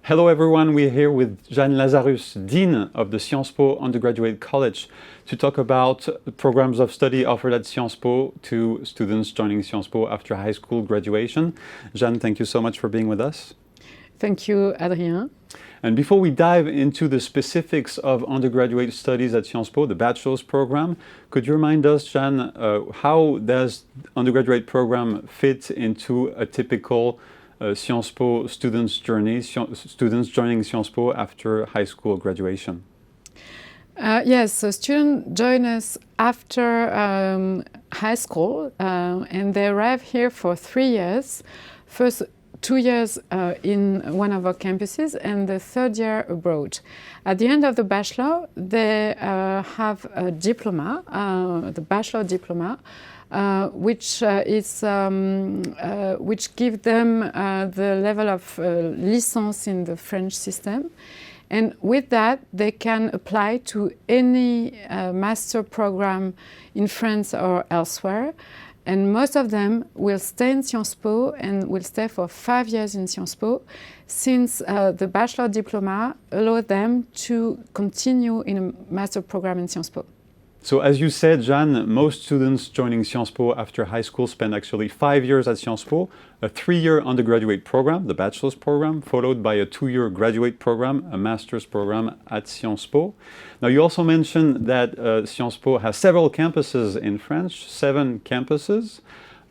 Hello everyone, we're here with Jeanne Lazarus, Dean of the Sciences Po Undergraduate College, to talk about programs of study offered at Sciences Po to students joining Sciences Po after high school graduation. Jeanne, thank you so much for being with us. Thank you, Adrien. And before we dive into the specifics of undergraduate studies at Sciences Po, the bachelor's program, could you remind us, Jeanne, how does undergraduate program fit into a typical Sciences Po students' journey, students joining Sciences Po after high school graduation? Yes, so students join us after high school and they arrive here for 3 years. First 2 years in one of our campuses and the third year abroad. At the end of the bachelor, they have a diploma, the bachelor diploma, which gives them the level of licence in the French system. And with that, they can apply to any master program in France or elsewhere. And most of them will stay in Sciences Po and will stay for 5 years in Sciences Po, since the bachelor diploma allows them to continue in a master program in Sciences Po. So as you said, Jeanne, most students joining Sciences Po after high school spend actually 5 years at Sciences Po, a 3-year undergraduate program, the bachelor's program, followed by a 2-year graduate program, a master's program at Sciences Po. Now you also mentioned that Sciences Po has several campuses in France, 7 campuses.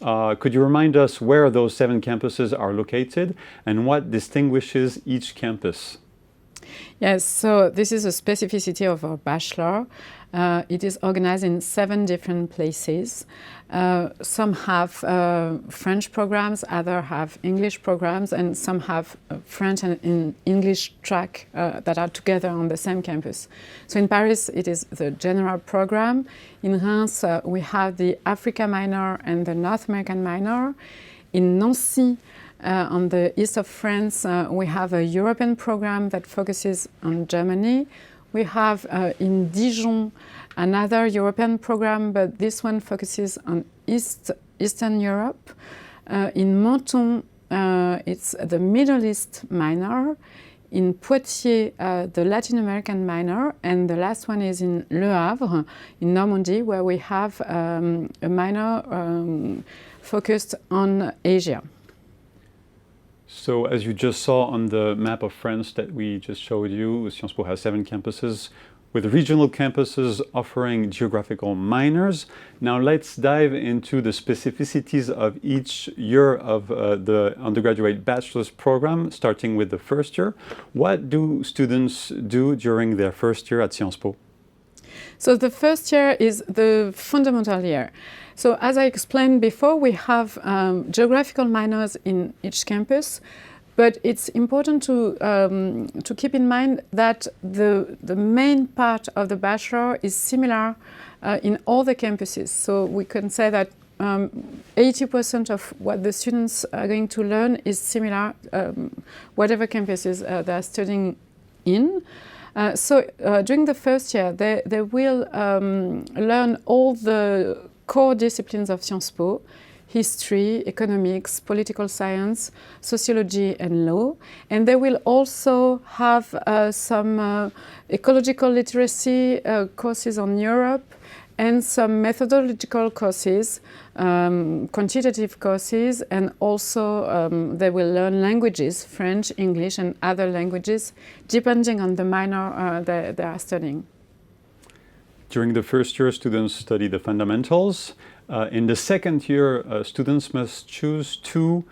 Could you remind us where those 7 campuses are located and what distinguishes each campus? Yes, so this is a specificity of our bachelor. It is organized in 7 different places. Some have French programs, others have English programs, and some have French and English track that are together on the same campus. So in Paris, it is the general program. In Reims, we have the Africa minor and the North American minor. In Nancy, on the east of France, we have a European program that focuses on Germany. We have in Dijon another European program, but this one focuses on Eastern Europe. In Menton, it's the Middle East minor. In Poitiers, the Latin American minor. And the last one is in Le Havre, in Normandy, where we have a minor focused on Asia. So as you just saw on the map of France that we just showed you, Sciences Po has 7 campuses with regional campuses offering geographical minors. Now let's dive into the specificities of each year of the undergraduate bachelor's program, starting with the first year. What do students do during their first year at Sciences Po? So the first year is the fundamental year. So as I explained before, we have geographical minors in each campus, but it's important to keep in mind that the main part of the bachelor is similar in all the campuses. So we can say that 80% of what the students are going to learn is similar, whatever campuses they are studying in. So during the first year, they will learn all the core disciplines of Sciences Po: history, economics, political science, sociology, and law. And they will also have some ecological literacy courses on Europe and some methodological courses, quantitative courses, and also they will learn languages, French, English, and other languages, depending on the minor they are studying. During the first year, students study the fundamentals. In the second year, students must choose 2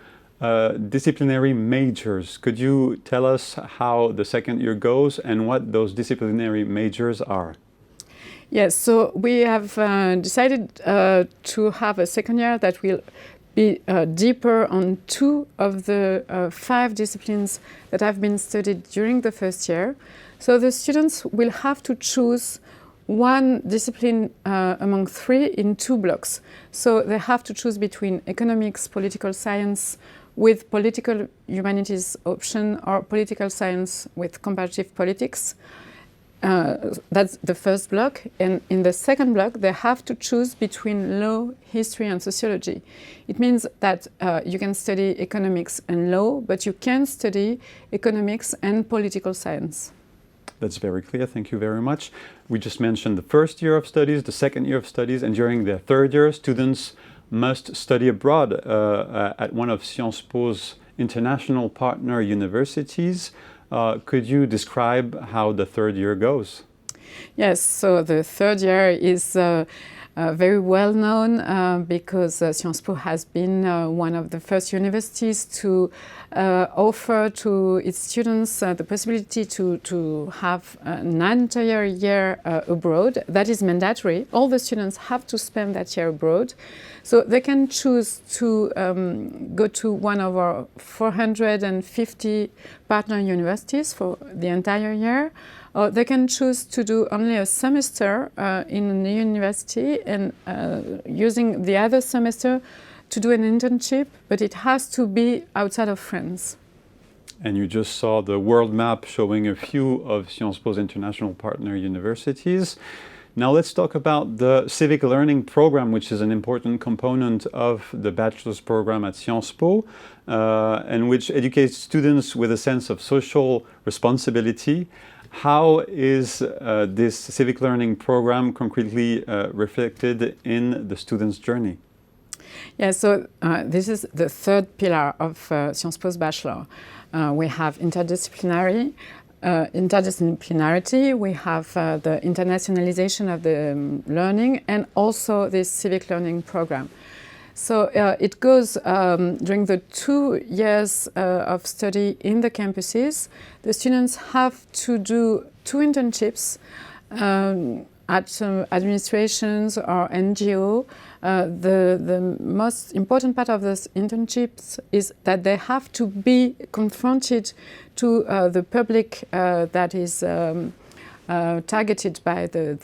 disciplinary majors. Could you tell us how the second year goes and what those disciplinary majors are? Yes, so we have decided to have a second year that will be deeper on 2 of the 5 disciplines that have been studied during the first year. So the students will have to choose 1 discipline among 3 in 2 blocks. So they have to choose between economics, political science with political humanities option, or political science with comparative politics. That's the first block. And in the second block, they have to choose between law, history, and sociology. It means that you can study economics and law, but you can study economics and political science. That's very clear. Thank you very much. We just mentioned the first year of studies, the second year of studies, and during the third year, students must study abroad at one of Sciences Po's international partner universities. Could you describe how the third year goes? Yes, so the third year is very well known because Sciences Po has been one of the first universities to offer to its students the possibility to have an entire year abroad. That is mandatory. All the students have to spend that year abroad. So they can choose to go to one of our 450 partner universities for the entire year. Or they can choose to do only a semester in a university and using the other semester to do an internship, but it has to be outside of France. And you just saw the world map showing a few of Sciences Po's international partner universities. Now let's talk about the civic learning program, which is an important component of the bachelor's program at Sciences Po, and which educates students with a sense of social responsibility. How is this civic learning program concretely reflected in the student's journey? Yeah, so this is the third pillar of Sciences Po's bachelor. We have interdisciplinarity, we have the internationalization of the learning, and also this civic learning program. So it goes during the 2 years of study in the campuses. The students have to do 2 internships at administrations or NGO. The most important part of those internships is that they have to be confronted to the public that is targeted by the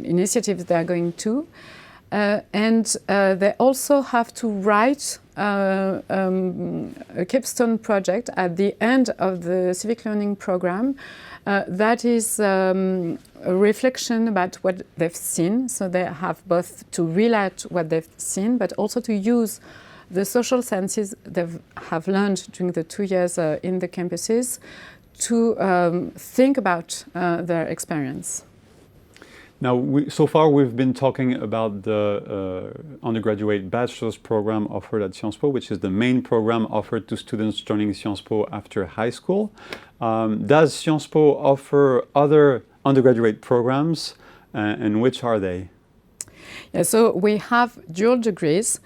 initiatives they are going to. And they also have to write a capstone project at the end of the civic learning program that is a reflection about what they've seen. So they have both to relate what they've seen, but also to use the social sciences they have learned during the 2 years in the campuses to think about their experience. Now, so far we've been talking about the undergraduate bachelor's program offered at Sciences Po, which is the main program offered to students joining Sciences Po after high school. Does Sciences Po offer other undergraduate programs, and which are they? Yeah, so we have dual degrees.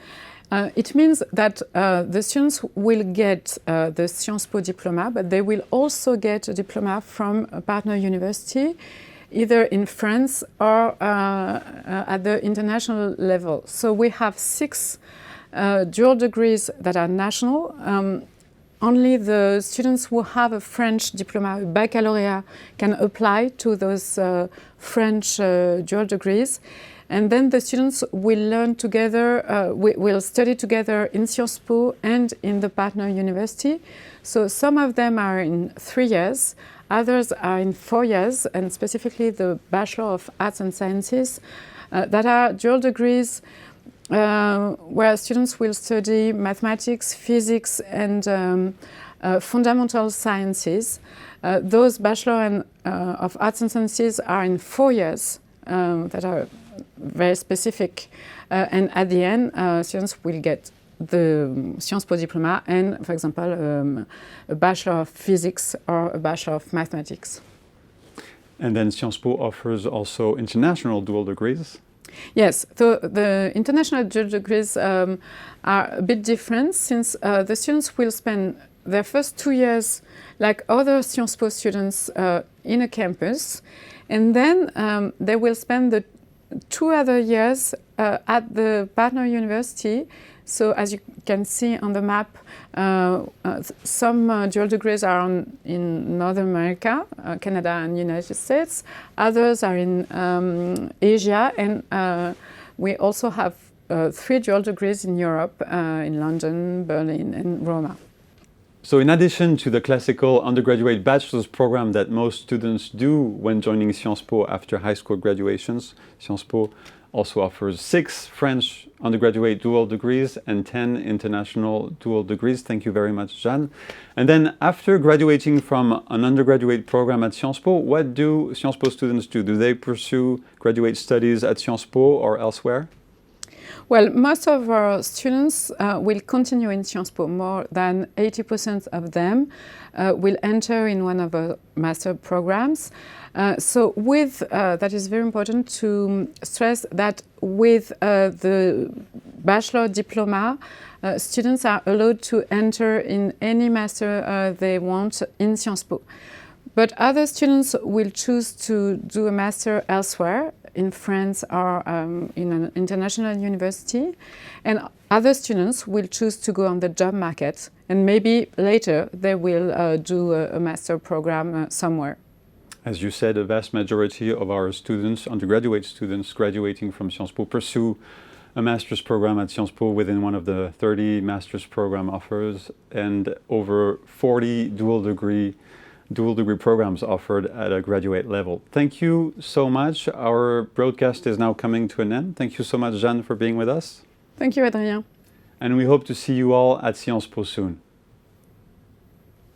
It means that the students will get the Sciences Po diploma, but they will also get a diploma from a partner university, either in France or at the international level. So we have 6 dual degrees that are national. Only the students who have a French diploma, a baccalaureate, can apply to those French dual degrees. And then the students will learn together, will study together in Sciences Po and in the partner university. So some of them are in 3 years, others are in 4 years, and specifically the Bachelor of Arts and Sciences that are dual degrees where students will study mathematics, physics, and fundamental sciences. Those Bachelor of Arts and Sciences are in 4 years that are very specific, and at the end students will get the Sciences Po diploma and, for example, a Bachelor of Physics or a Bachelor of Mathematics. And then Sciences Po offers also international dual degrees? Yes, so the international dual degrees are a bit different, since the students will spend their first 2 years like other Sciences Po students in a campus, and then they will spend the 2 other years at the partner university. So as you can see on the map, some dual degrees are in North America, Canada and United States. Others are in Asia, and we also have 3 dual degrees in Europe, in London, Berlin and Roma. So in addition to the classical undergraduate bachelor's program that most students do when joining Sciences Po after high school graduations, Sciences Po also offers 6 French undergraduate dual degrees and 10 international dual degrees. Thank you very much, Jeanne. And then after graduating from an undergraduate program at Sciences Po, what do Sciences Po students do? Do they pursue graduate studies at Sciences Po or elsewhere? Well, most of our students will continue in Sciences Po. More than 80% of them will enter in one of our master programs. So that is very important to stress that with the bachelor diploma, students are allowed to enter in any master they want in Sciences Po. But other students will choose to do a master elsewhere, in France or in an international university. And other students will choose to go on the job market. And maybe later they will do a master program somewhere. As you said, a vast majority of our students, undergraduate students graduating from Sciences Po, pursue a master's program at Sciences Po within one of the 30 master's program offers, and over 40 dual degree programs offered at a graduate level. Thank you so much. Our broadcast is now coming to an end. Thank you so much, Jeanne, for being with us. Thank you, Adrien. And we hope to see you all at Sciences Po soon.